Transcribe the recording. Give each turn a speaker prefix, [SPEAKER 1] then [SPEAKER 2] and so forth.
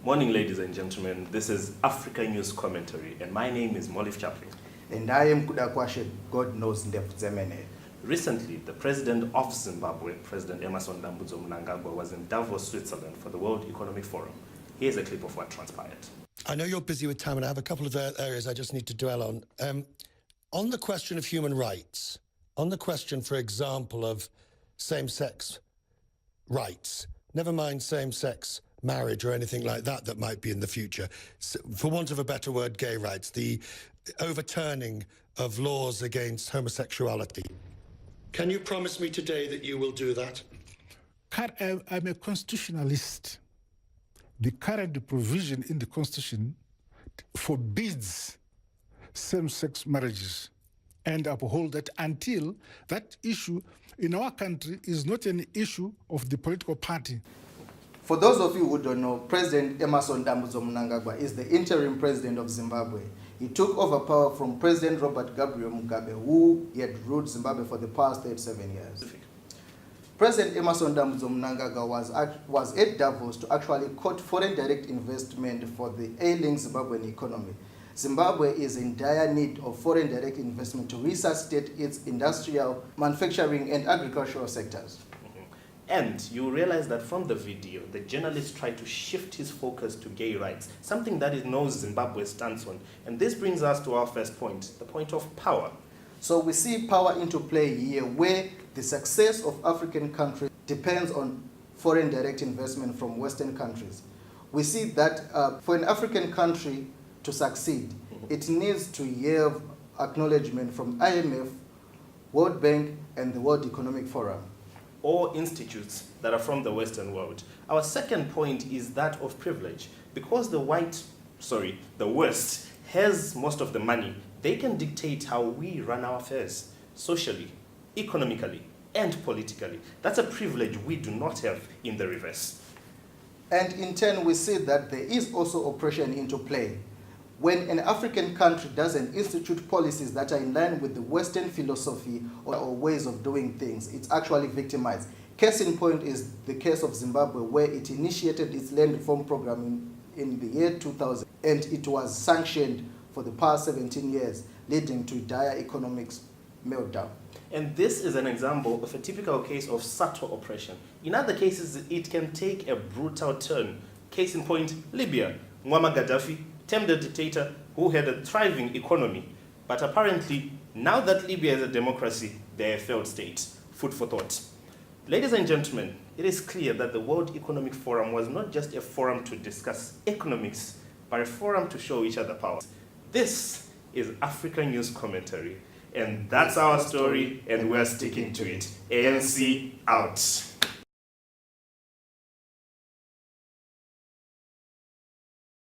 [SPEAKER 1] Morning, ladies and gentlemen. This is Africa News Commentary, and my name is Molif Chaplin.
[SPEAKER 2] And I am Kudakwashe, God knows Ndefuzemene.
[SPEAKER 1] Recently, the President of Zimbabwe, President Emerson Dambudzo Mnangagwa, was in Davos, Switzerland for the World Economic Forum. Here's a clip of what transpired.
[SPEAKER 3] I know you're busy with time, and I have a couple of areas I just need to dwell on. On the question of human rights, on the question, for example, of same-sex rights, never mind same-sex marriage or anything like that that might be in the future, for want of a better word, gay rights, the overturning of laws against homosexuality. Can you promise me today that you will do that?
[SPEAKER 4] I'm a constitutionalist. The current provision in the Constitution forbids same-sex marriages and uphold that until that issue in our country is not an issue of the political party.
[SPEAKER 2] For those of you who don't know, President Emerson Dambudzo Mnangagwa is the interim president of Zimbabwe. He took over power from President Robert Gabriel Mugabe, who had ruled Zimbabwe for the past 37 years. President Emerson Dambudzo Mnangagwa was at Davos to actually court foreign direct investment for the ailing Zimbabwean economy. Zimbabwe is in dire need of foreign direct investment to resuscitate its industrial, manufacturing, and agricultural sectors.
[SPEAKER 1] And you realize that from the video, the journalist tried to shift his focus to gay rights, something that it knows Zimbabwe stands on. And this brings us to our first point, the point of power.
[SPEAKER 2] So we see power into play here, where the success of African countries depends on foreign direct investment from Western countries. We see that for an African country to succeed, it needs to have acknowledgement from IMF, World Bank, and the World Economic Forum.
[SPEAKER 1] Or institutes that are from the Western world. Our second point is that of privilege. Because the West has most of the money, they can dictate how we run our affairs, socially, economically, and politically. That's a privilege we do not have in the reverse.
[SPEAKER 2] And in turn, we see that there is also oppression into play. When an African country doesn't institute policies that are in line with the Western philosophy or ways of doing things, it's actually victimized. Case in point is the case of Zimbabwe, where it initiated its land reform program in the year 2000, and it was sanctioned for the past 17 years, leading to dire economic meltdown.
[SPEAKER 1] And this is an example of a typical case of subtle oppression. In other cases, it can take a brutal turn. Case in point, Libya. Muammar Gaddafi, termed a dictator who had a thriving economy. But apparently, now that Libya is a democracy, they're a failed state. Food for thought. Ladies and gentlemen, it is clear that the World Economic Forum was not just a forum to discuss economics, but a forum to show each other power. This is Africa News Commentary, and that's our story, and we're sticking to it. ANC out.